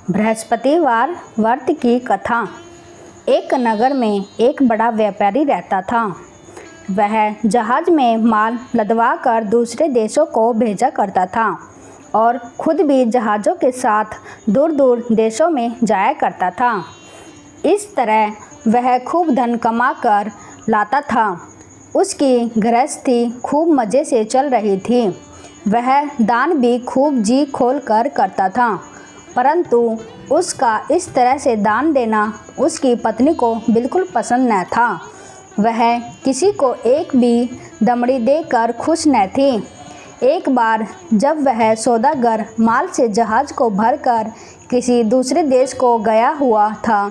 बृहस्पतिवार व्रत की कथा। एक नगर में एक बड़ा व्यापारी रहता था। वह जहाज में माल लदवा कर दूसरे देशों को भेजा करता था और खुद भी जहाज़ों के साथ दूर दूर देशों में जाया करता था। इस तरह वह खूब धन कमा कर लाता था। उसकी गृहस्थी खूब मज़े से चल रही थी। वह दान भी खूब जी खोल कर करता था, परंतु उसका इस तरह से दान देना उसकी पत्नी को बिल्कुल पसंद न था। वह किसी को एक भी दमड़ी देकर खुश न थी। एक बार जब वह सौदागर माल से जहाज़ को भरकर किसी दूसरे देश को गया हुआ था,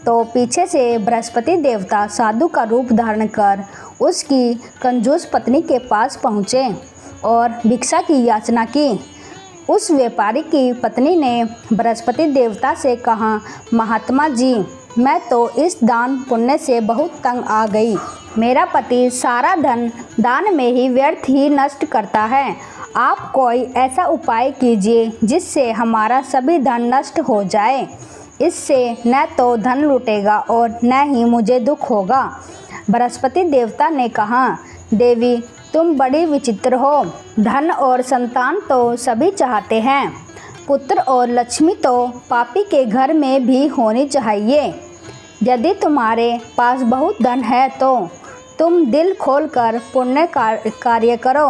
तो पीछे से बृहस्पति देवता साधु का रूप धारण कर उसकी कंजूस पत्नी के पास पहुँचे और भिक्षा की याचना की। उस व्यापारी की पत्नी ने बृहस्पति देवता से कहा, महात्मा जी, मैं तो इस दान पुण्य से बहुत तंग आ गई। मेरा पति सारा धन दान में ही व्यर्थ ही नष्ट करता है। आप कोई ऐसा उपाय कीजिए जिससे हमारा सभी धन नष्ट हो जाए। इससे न तो धन लूटेगा और न ही मुझे दुख होगा। बृहस्पति देवता ने कहा, देवी, तुम बड़ी विचित्र हो। धन और संतान तो सभी चाहते हैं, पुत्र और लक्ष्मी तो पापी के घर में भी होनी चाहिए। यदि तुम्हारे पास बहुत धन है तो तुम दिल खोलकर पुण्य कार्य करो।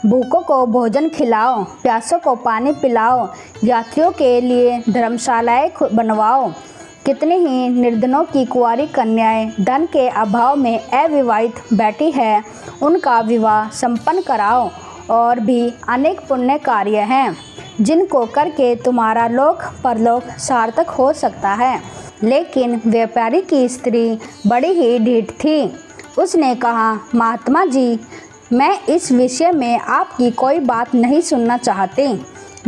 भूखों को भोजन खिलाओ, प्यासों को पानी पिलाओ, यात्रियों के लिए धर्मशालाएं बनवाओ। कितनी ही निर्धनों की कुंवारी कन्याएं धन के अभाव में अविवाहित बैठी है, उनका विवाह संपन्न कराओ। और भी अनेक पुण्य कार्य हैं जिनको करके तुम्हारा लोक परलोक सार्थक हो सकता है। लेकिन व्यापारी की स्त्री बड़ी ही ढीठ थी। उसने कहा, महात्मा जी, मैं इस विषय में आपकी कोई बात नहीं सुनना चाहती।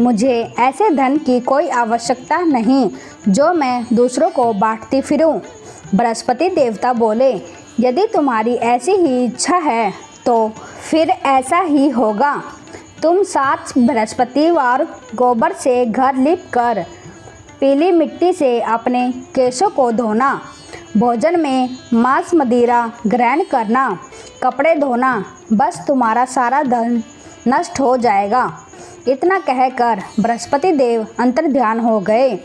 मुझे ऐसे धन की कोई आवश्यकता नहीं जो मैं दूसरों को बांटती फिरूं। बृहस्पति देवता बोले, यदि तुम्हारी ऐसी ही इच्छा है तो फिर ऐसा ही होगा। तुम 7 बृहस्पतिवार गोबर से घर लीप कर पीली मिट्टी से अपने केशों को धोना, भोजन में मांस मदिरा ग्रहण करना, कपड़े धोना, बस तुम्हारा सारा धन नष्ट हो जाएगा। इतना कहकर बृहस्पति देव अंतर्ध्यान हो गए।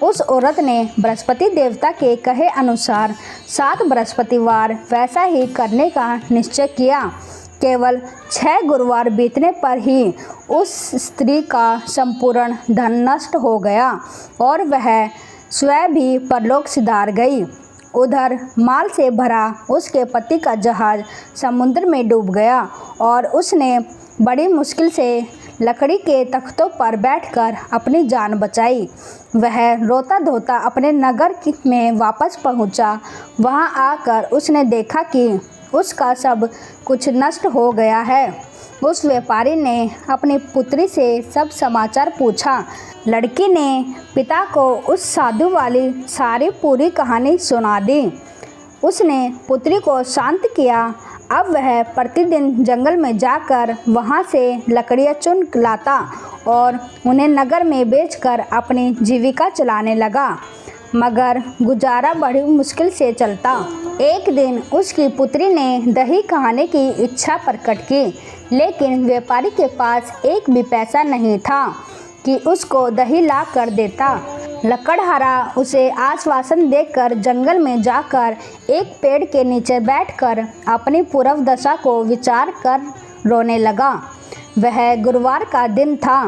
उस औरत ने बृहस्पति देवता के कहे अनुसार 7 बृहस्पतिवार वैसा ही करने का निश्चय किया। केवल 6 गुरुवार बीतने पर ही उस स्त्री का संपूर्ण धन नष्ट हो गया और वह स्वयं भी परलोक सिधार गई। उधर माल से भरा उसके पति का जहाज समुद्र में डूब गया और उसने बड़ी मुश्किल से लकड़ी के तख्तों पर बैठकर अपनी जान बचाई। वह रोता धोता अपने नगर में वापस पहुंचा। वहां आकर उसने देखा कि उसका सब कुछ नष्ट हो गया है। उस व्यापारी ने अपनी पुत्री से सब समाचार पूछा। लड़की ने पिता को उस साधु वाली सारी पूरी कहानी सुना दी। उसने पुत्री को शांत किया। अब वह प्रतिदिन जंगल में जाकर वहां से लकड़ियां चुन लाता और उन्हें नगर में बेचकर अपनी जीविका चलाने लगा, मगर गुजारा बड़ी मुश्किल से चलता। एक दिन उसकी पुत्री ने दही खाने की इच्छा प्रकट की, लेकिन व्यापारी के पास एक भी पैसा नहीं था कि उसको दही ला कर देता। लकड़हारा उसे आश्वासन देकर जंगल में जाकर एक पेड़ के नीचे बैठकर अपनी पूर्व दशा को विचार कर रोने लगा। वह गुरुवार का दिन था।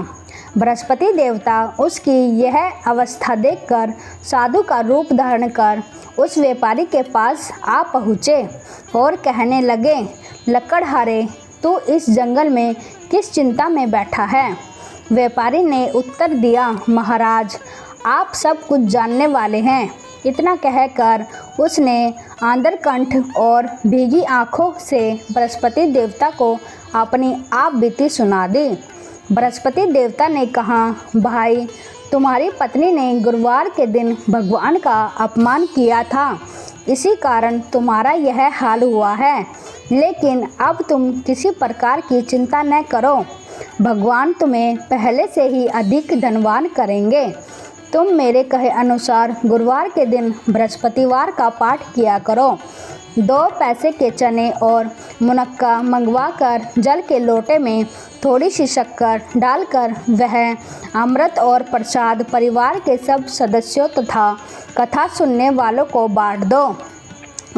बृहस्पति देवता उसकी यह अवस्था देखकर साधु का रूप धारण कर उस व्यापारी के पास आ पहुँचे और कहने लगे, लकड़हारे, तू इस जंगल में किस चिंता में बैठा है? व्यापारी ने उत्तर दिया, महाराज, आप सब कुछ जानने वाले हैं। इतना कहकर उसने आंधरकंठ और भीगी आंखों से बृहस्पति देवता को अपनी आप बीती सुना दी। बृहस्पति देवता ने कहा, भाई, तुम्हारी पत्नी ने गुरुवार के दिन भगवान का अपमान किया था, इसी कारण तुम्हारा यह हाल हुआ है। लेकिन अब तुम किसी प्रकार की चिंता न करो, भगवान तुम्हें पहले से ही अधिक धनवान करेंगे। तुम मेरे कहे अनुसार गुरुवार के दिन बृहस्पतिवार का पाठ किया करो। 2 पैसे के चने और मुनक्का मंगवाकर जल के लोटे में थोड़ी सी शक्कर डालकर वह अमृत और प्रसाद परिवार के सब सदस्यों तथा कथा सुनने वालों को बांट दो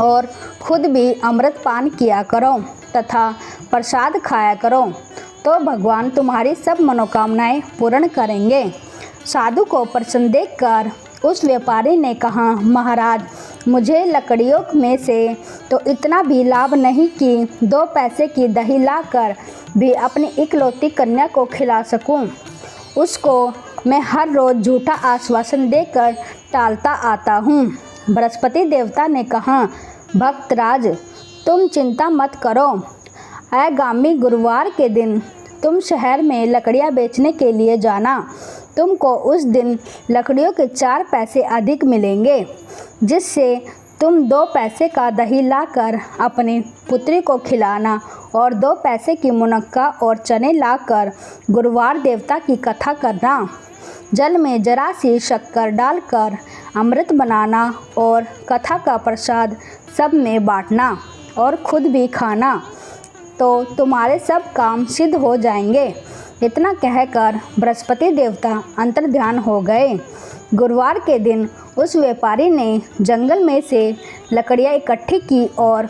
और खुद भी अमृत पान किया करो तथा प्रसाद खाया करो, तो भगवान तुम्हारी सब मनोकामनाएं पूर्ण करेंगे। साधु को प्रसन्न देखकर उस व्यापारी ने कहा, महाराज, मुझे लकड़ियों में से तो इतना भी लाभ नहीं कि 2 पैसे की दही लाकर भी अपनी इकलौती कन्या को खिला सकूं। उसको मैं हर रोज़ झूठा आश्वासन देकर टालता आता हूँ। बृहस्पति देवता ने कहा, भक्तराज, तुम चिंता मत करो। आगामी गुरुवार के दिन तुम शहर में लकड़ियाँ बेचने के लिए जाना। तुमको उस दिन लकड़ियों के 4 पैसे अधिक मिलेंगे, जिससे तुम 2 पैसे का दही लाकर अपनी पुत्री को खिलाना और 2 पैसे की मुनक्का और चने लाकर गुरुवार देवता की कथा करना। जल में जरा सी शक्कर डालकर अमृत बनाना और कथा का प्रसाद सब में बांटना और खुद भी खाना, तो तुम्हारे सब काम सिद्ध हो जाएंगे। इतना कहकर बृहस्पति देवता अंतर्ध्यान हो गए। गुरुवार के दिन उस व्यापारी ने जंगल में से लकड़ियाँ इकट्ठी की और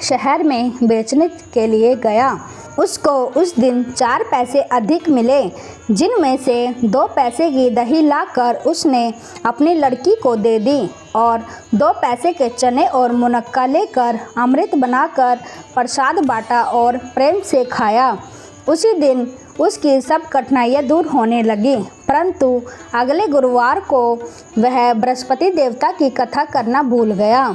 शहर में बेचने के लिए गया। उसको उस दिन 4 पैसे अधिक मिले, जिनमें से 2 पैसे की दही लाकर उसने अपनी लड़की को दे दी और 2 पैसे के चने और मुनक्का लेकर अमृत बनाकर प्रसाद बांटा और प्रेम से खाया। उसी दिन उसकी सब कठिनाइयाँ दूर होने लगी, परंतु अगले गुरुवार को वह बृहस्पति देवता की कथा करना भूल गया।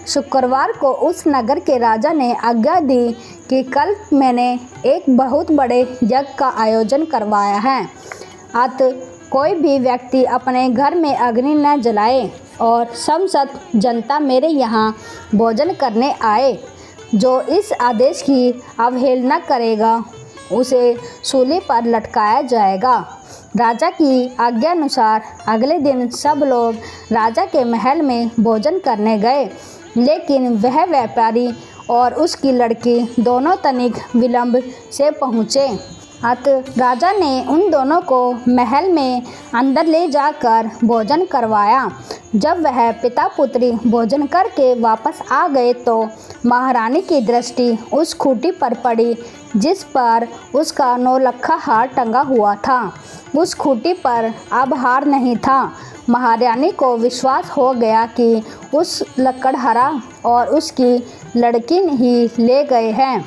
शुक्रवार को उस नगर के राजा ने आज्ञा दी कि कल मैंने एक बहुत बड़े यज्ञ का आयोजन करवाया है, अतः कोई भी व्यक्ति अपने घर में अग्नि न जलाए और समस्त जनता मेरे यहाँ भोजन करने आए। जो इस आदेश की अवहेलना करेगा उसे सूली पर लटकाया जाएगा। राजा की आज्ञानुसार अगले दिन सब लोग राजा के महल में भोजन करने गए, लेकिन वह व्यापारी और उसकी लड़की दोनों तनिक विलंब से पहुँचे। अतः राजा ने उन दोनों को महल में अंदर ले जाकर भोजन करवाया। जब वह पिता पुत्री भोजन करके वापस आ गए तो महारानी की दृष्टि उस खूंटी पर पड़ी जिस पर उसका 9 लक्खा हार टंगा हुआ था। उस खूंटी पर अब हार नहीं था। महारानी को विश्वास हो गया कि उस लकड़हारा और उसकी लड़की ही ले गए हैं।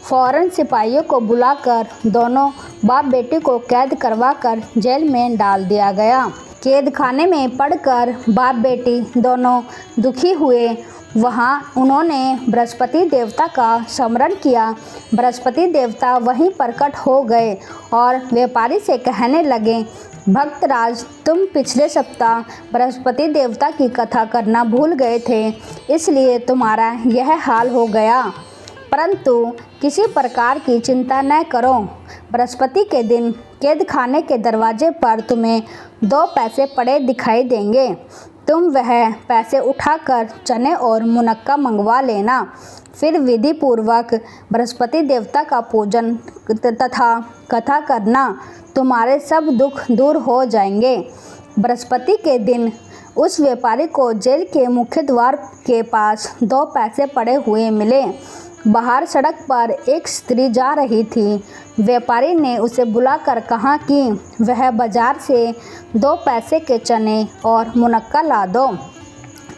फौरन सिपाहियों को बुलाकर दोनों बाप बेटी को कैद करवाकर जेल में डाल दिया गया। कैद खाने में पड़कर बाप बेटी दोनों दुखी हुए। वहाँ उन्होंने बृहस्पति देवता का स्मरण किया। बृहस्पति देवता वहीं प्रकट हो गए और व्यापारी से कहने लगे, भक्तराज, तुम पिछले सप्ताह बृहस्पति देवता की कथा करना भूल गए थे, इसलिए तुम्हारा यह हाल हो गया। परंतु किसी प्रकार की चिंता न करो। बृहस्पति के दिन कैद खाने के दरवाजे पर तुम्हें 2 पैसे पड़े दिखाई देंगे। तुम वह पैसे उठाकर चने और मुनक्का मंगवा लेना। फिर विधि पूर्वक बृहस्पति देवता का पूजन तथा कथा करना। तुम्हारे सब दुख दूर हो जाएंगे। बृहस्पति के दिन उस व्यापारी को जेल के मुख्य द्वार के पास 2 पैसे पड़े हुए मिले। बाहर सड़क पर एक स्त्री जा रही थी। व्यापारी ने उसे बुलाकर कहा कि वह बाजार से 2 पैसे के चने और मुनक्का ला दो,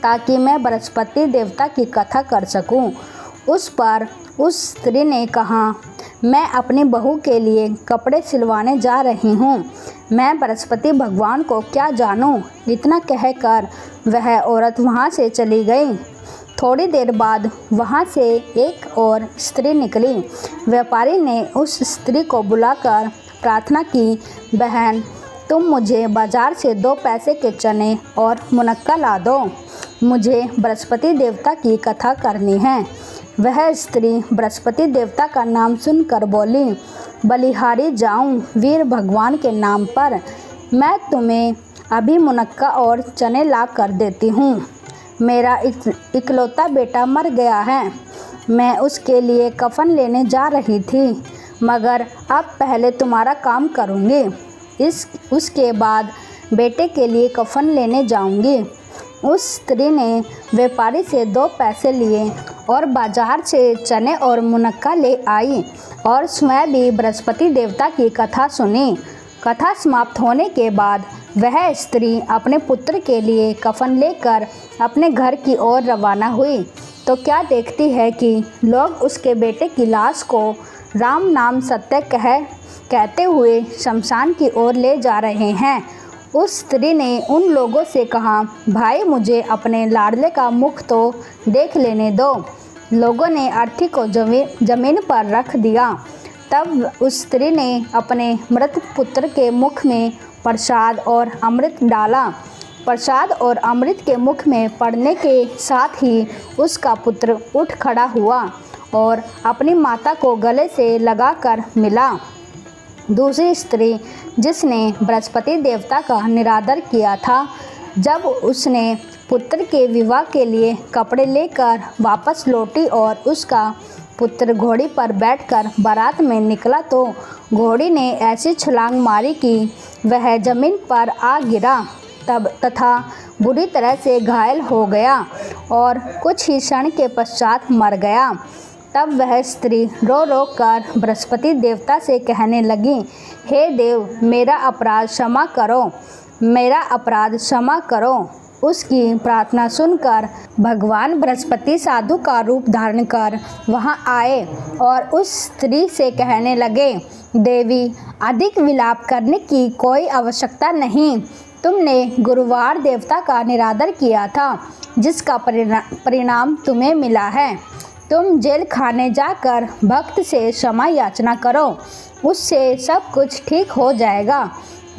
ताकि मैं बृहस्पति देवता की कथा कर सकूं। उस पर उस स्त्री ने कहा, मैं अपनी बहू के लिए कपड़े सिलवाने जा रही हूँ, मैं बृहस्पति भगवान को क्या जानूँ। इतना कहकर वह औरत वहाँ से चली गई। थोड़ी देर बाद वहाँ से एक और स्त्री निकली। व्यापारी ने उस स्त्री को बुलाकर प्रार्थना की, बहन, तुम मुझे बाजार से 2 पैसे के चने और मुनक्का ला दो, मुझे बृहस्पति देवता की कथा करनी है। वह स्त्री बृहस्पति देवता का नाम सुनकर बोली, बलिहारी जाऊं वीर भगवान के नाम पर। मैं तुम्हें अभी मुनक्का और चने ला कर देती हूँ। मेरा इकलौता बेटा मर गया है। मैं उसके लिए कफन लेने जा रही थी, मगर अब पहले तुम्हारा काम करूँगी, उसके बाद बेटे के लिए कफन लेने जाऊँगी। उस स्त्री ने व्यापारी से 2 पैसे लिए और बाजार से चने और मुनक्का ले आई और स्वयं भी बृहस्पति देवता की कथा सुनी। कथा समाप्त होने के बाद वह स्त्री अपने पुत्र के लिए कफन लेकर अपने घर की ओर रवाना हुई तो क्या देखती है कि लोग उसके बेटे की लाश को राम नाम सत्य कहते हुए शमशान की ओर ले जा रहे हैं। उस स्त्री ने उन लोगों से कहा, भाई मुझे अपने लाडले का मुख तो देख लेने दो। लोगों ने अर्थी को जमीन पर रख दिया। तब उस स्त्री ने अपने मृत पुत्र के मुख में प्रसाद और अमृत डाला। प्रसाद और अमृत के मुख में पड़ने के साथ ही उसका पुत्र उठ खड़ा हुआ और अपनी माता को गले से लगाकर मिला। दूसरी स्त्री जिसने बृहस्पति देवता का निरादर किया था, जब उसने पुत्र के विवाह के लिए कपड़े लेकर वापस लौटी और उसका पुत्र घोड़ी पर बैठकर बारात में निकला तो घोड़ी ने ऐसी छलांग मारी कि वह जमीन पर आ गिरा तथा बुरी तरह से घायल हो गया और कुछ ही क्षण के पश्चात मर गया। तब वह स्त्री रो रो कर बृहस्पति देवता से कहने लगी, हे देव, मेरा अपराध क्षमा करो, मेरा अपराध क्षमा करो। उसकी प्रार्थना सुनकर भगवान बृहस्पति साधु का रूप धारण कर वहां आए और उस स्त्री से कहने लगे, देवी, अधिक विलाप करने की कोई आवश्यकता नहीं। तुमने गुरुवार देवता का निरादर किया था, जिसका परिणाम तुम्हें मिला है। तुम जेल खाने जाकर भक्त से क्षमा याचना करो, उससे सब कुछ ठीक हो जाएगा।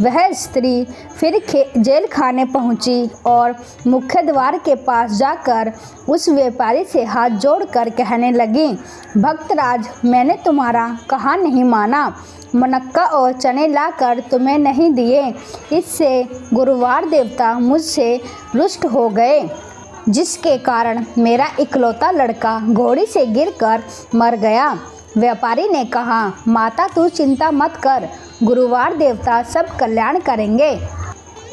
वह स्त्री फिर जेल खाने पहुंची और मुख्य द्वार के पास जाकर उस व्यापारी से हाथ जोड़कर कहने लगी, भक्तराज, मैंने तुम्हारा कहा नहीं माना, मुनक्का और चने लाकर तुम्हें नहीं दिए। इससे गुरुवार देवता मुझसे रुष्ट हो गए, जिसके कारण मेरा इकलौता लड़का घोड़ी से गिरकर मर गया। व्यापारी ने कहा, माता तू चिंता मत कर, गुरुवार देवता सब कल्याण करेंगे।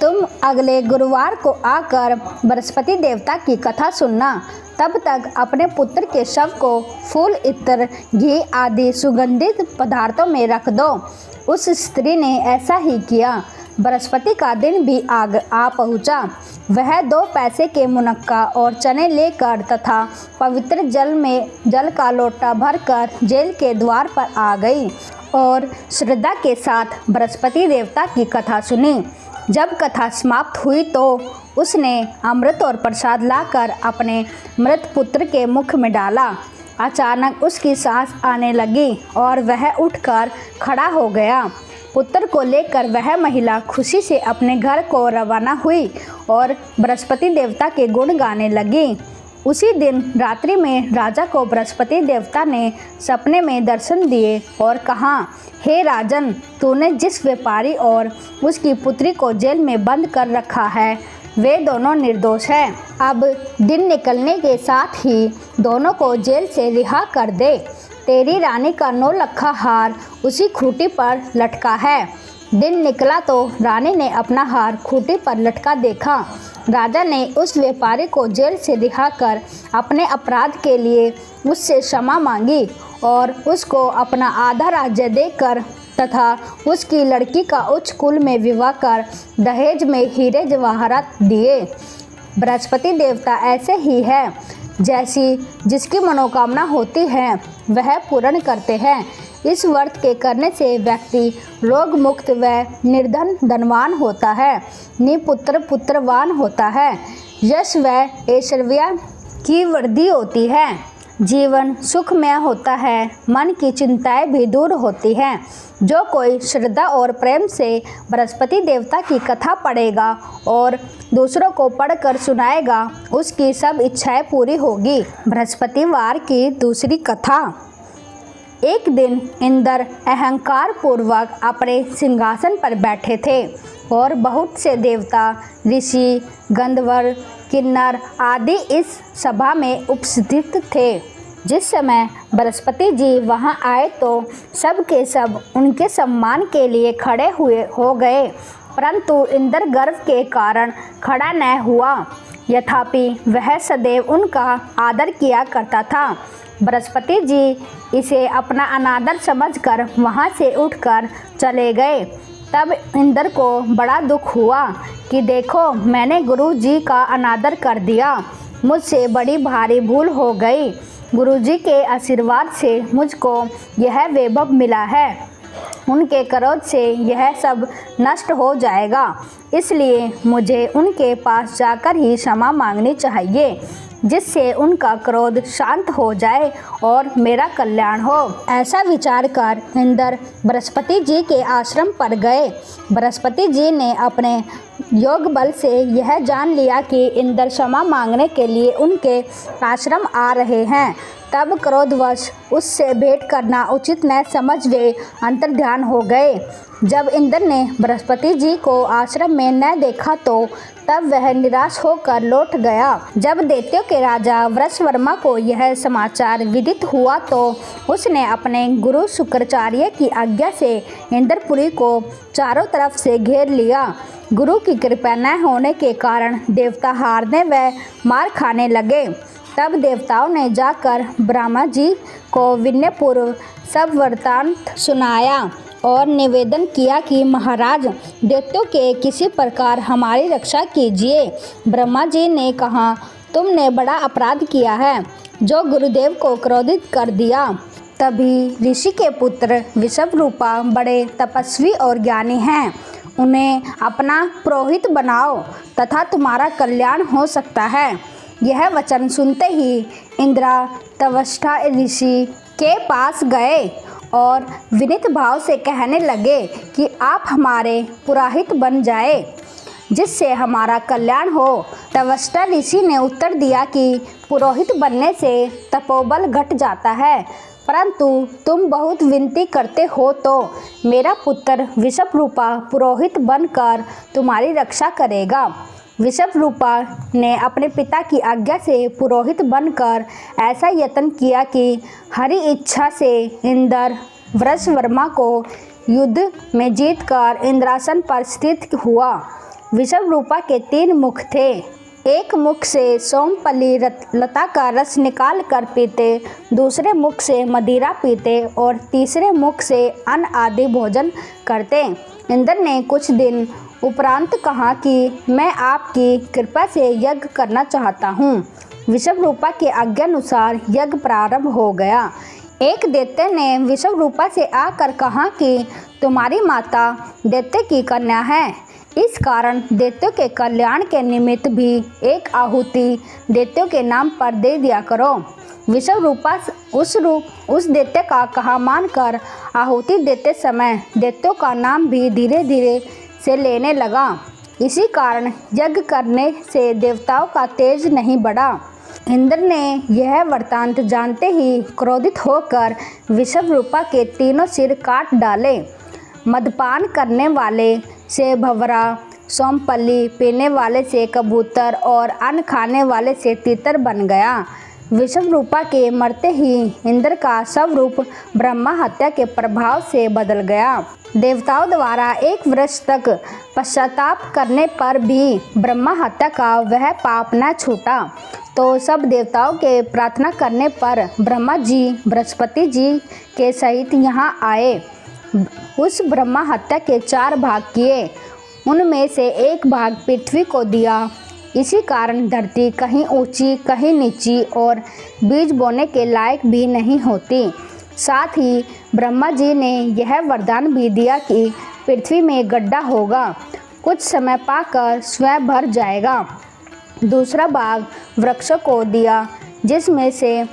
तुम अगले गुरुवार को आकर बृहस्पति देवता की कथा सुनना। तब तक अपने पुत्र के शव को फूल, इत्र, घी आदि सुगंधित पदार्थों में रख दो। उस स्त्री ने ऐसा ही किया। बृहस्पति का दिन भी आ पहुँचा। वह 2 पैसे के मुनक्का और चने लेकर तथा पवित्र जल का लोटा भरकर जेल के द्वार पर आ गई और श्रद्धा के साथ बृहस्पति देवता की कथा सुनी। जब कथा समाप्त हुई तो उसने अमृत और प्रसाद लाकर अपने मृत पुत्र के मुख में डाला। अचानक उसकी सांस आने लगी और वह उठकर खड़ा हो गया। पुत्र को लेकर वह महिला खुशी से अपने घर को रवाना हुई और बृहस्पति देवता के गुण गाने लगी। उसी दिन रात्रि में राजा को बृहस्पति देवता ने सपने में दर्शन दिए और कहा, हे राजन, तूने जिस व्यापारी और उसकी पुत्री को जेल में बंद कर रखा है, वे दोनों निर्दोष हैं। अब दिन निकलने के साथ ही दोनों को जेल से रिहा कर दे। तेरी रानी का 9 लखा हार उसी खूंटी पर लटका है। दिन निकला तो रानी ने अपना हार खूंटी पर लटका देखा। राजा ने उस व्यापारी को जेल से रिहा कर अपने अपराध के लिए उससे क्षमा मांगी और उसको अपना आधा राज्य देकर तथा उसकी लड़की का उच्च कुल में विवाह कर दहेज में हीरे जवाहरात दिए। बृहस्पति देवता ऐसे ही है, जैसी जिसकी मनोकामना होती है वह पूर्ण करते हैं। इस व्रत के करने से व्यक्ति रोग मुक्त व निर्धन धनवान होता है, निपुत्र पुत्रवान होता है, यश व ऐश्वर्य की वृद्धि होती है, जीवन सुखमय होता है, मन की चिंताएं भी दूर होती हैं। जो कोई श्रद्धा और प्रेम से बृहस्पति देवता की कथा पढ़ेगा और दूसरों को पढ़कर सुनाएगा, उसकी सब इच्छाएं पूरी होगी। बृहस्पतिवार की दूसरी कथा। एक दिन इंद्र अहंकार पूर्वक अपने सिंहासन पर बैठे थे और बहुत से देवता, ऋषि, गंधर्व, किन्नर आदि इस सभा में उपस्थित थे। जिस समय बृहस्पति जी वहां आए तो सब के सब उनके सम्मान के लिए खड़े हो गए, परंतु इंद्र गर्व के कारण खड़ा न हुआ। यथापि वह सदैव उनका आदर किया करता था। बृहस्पति जी इसे अपना अनादर समझकर वहां से उठकर चले गए। तब इंद्र को बड़ा दुख हुआ कि देखो, मैंने गुरु जी का अनादर कर दिया, मुझसे बड़ी भारी भूल हो गई। गुरु जी के आशीर्वाद से मुझको यह वैभव मिला है, उनके क्रोध से यह सब नष्ट हो जाएगा, इसलिए मुझे उनके पास जाकर ही क्षमा मांगनी चाहिए, जिससे उनका क्रोध शांत हो जाए और मेरा कल्याण हो। ऐसा विचार कर इंद्र बृहस्पति जी के आश्रम पर गए। बृहस्पति जी ने अपने योग बल से यह जान लिया कि इंद्र क्षमा मांगने के लिए उनके आश्रम आ रहे हैं। तब क्रोधवश उससे भेंट करना उचित न समझ वे अंतर्ध्यान हो गए। जब इंद्र ने बृहस्पति जी को आश्रम में न देखा तो तब वह निराश होकर लौट गया। जब दैत्यों के राजा वृषवर्मा को यह समाचार विदित हुआ तो उसने अपने गुरु शुक्राचार्य की आज्ञा से इंद्रपुरी को चारों तरफ से घेर लिया। गुरु की कृपा न होने के कारण देवता हारने व मार खाने लगे। तब देवताओं ने जाकर ब्रह्मा जी को विनयपूर्व सब वृत्तांत सुनाया और निवेदन किया कि महाराज, दैत्यों के किसी प्रकार हमारी रक्षा कीजिए। ब्रह्मा जी ने कहा, तुमने बड़ा अपराध किया है जो गुरुदेव को क्रोधित कर दिया। तभी ऋषि के पुत्र विषवरूपा बड़े तपस्वी और ज्ञानी हैं, उन्हें अपना पुरोहित बनाओ तथा तुम्हारा कल्याण हो सकता है। यह वचन सुनते ही इंद्र तवष्टा ऋषि के पास गए और विनीत भाव से कहने लगे कि आप हमारे पुरोहित बन जाए, जिससे हमारा कल्याण हो। तवष्टा ऋषि ने उत्तर दिया कि पुरोहित बनने से तपोबल घट जाता है, परंतु तुम बहुत विनती करते हो तो मेरा पुत्र विषवरूपा पुरोहित बनकर तुम्हारी रक्षा करेगा। विषवरूपा ने अपने पिता की आज्ञा से पुरोहित बनकर ऐसा यत्न किया कि हरि इच्छा से इंद्र वृषवर्मा को युद्ध में जीतकर इंद्रासन पर स्थित हुआ। विषवरूपा के 3 मुख थे, एक मुख से सोमपल्ली लता का रस निकाल कर पीते, दूसरे मुख से मदिरा पीते और तीसरे मुख से अन्न आदि भोजन करते। इंद्र ने कुछ दिन उपरांत कहा कि मैं आपकी कृपा से यज्ञ करना चाहता हूँ। विषवरूपा के आज्ञानुसार यज्ञ प्रारंभ हो गया। एक दैत्य ने विषवरूपा से आकर कहा कि तुम्हारी माता दैत्य की कन्या है, इस कारण दैत्यों के कल्याण के निमित्त भी एक आहुति दैत्यों के नाम पर दे दिया करो। विषवरूपा उस दैत्य का कहा मानकर आहुति देते समय दैत्यों का नाम भी धीरे धीरे से लेने लगा। इसी कारण यज्ञ करने से देवताओं का तेज नहीं बढ़ा। इंद्र ने यह वृत्तांत जानते ही क्रोधित होकर विषवरूपा के 3 सिर काट डाले। मदपान करने वाले से भंवरा, सोमपल्ली पीने वाले से कबूतर और अन्न खाने वाले से तीतर बन गया। विषवरूपा के मरते ही इंद्र का स्वरूप ब्रह्मा हत्या के प्रभाव से बदल गया। देवताओं द्वारा 1 वर्ष तक पश्चाताप करने पर भी ब्रह्मा हत्या का वह पाप न छूटा, तो सब देवताओं के प्रार्थना करने पर ब्रह्मा जी बृहस्पति जी के सहित यहाँ आए। उस ब्रह्मा हत्या के 4 भाग किए, उनमें से 1 भाग पृथ्वी को दिया। इसी कारण धरती कहीं ऊंची कहीं नीची और बीज बोने के लायक भी नहीं होती। साथ ही ब्रह्मा जी ने यह वरदान भी दिया कि पृथ्वी में गड्ढा होगा, कुछ समय पाकर स्वयं भर जाएगा। दूसरा भाग वृक्षों को दिया, जिसमें से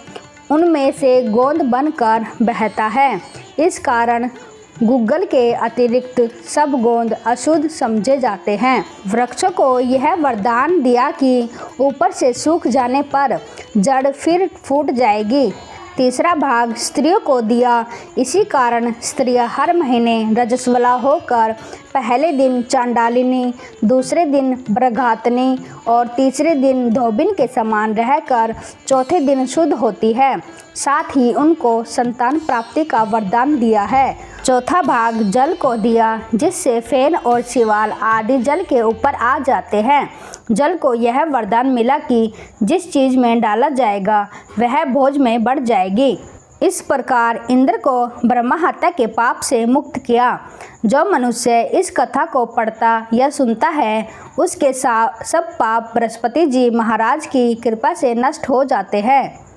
उनमें से गोंद बनकर बहता है। इस कारण गूगल के अतिरिक्त सब गोंद अशुद्ध समझे जाते हैं। वृक्षों को यह वरदान दिया कि ऊपर से सूख जाने पर जड़ फिर फूट जाएगी, तीसरा भाग स्त्रियों को दिया। इसी कारण स्त्रियां हर महीने रजस्वला होकर पहले दिन चांडालिनी, दूसरे दिन बृहत्तानी और तीसरे दिन धोबिन के समान रहकर चौथे दिन शुद्ध होती है। साथ ही उनको संतान प्राप्ति का वरदान दिया है। चौथा भाग जल को दिया, जिससे फेन और शिवाल आदि जल के ऊपर आ जाते हैं। जल को यह वरदान मिला कि जिस चीज़ में डाला जाएगा वह भोज में बढ़ जाएगी। इस प्रकार इंद्र को ब्रह्मा हत्या के पाप से मुक्त किया। जो मनुष्य इस कथा को पढ़ता या सुनता है उसके सब पाप बृहस्पति जी महाराज की कृपा से नष्ट हो जाते हैं।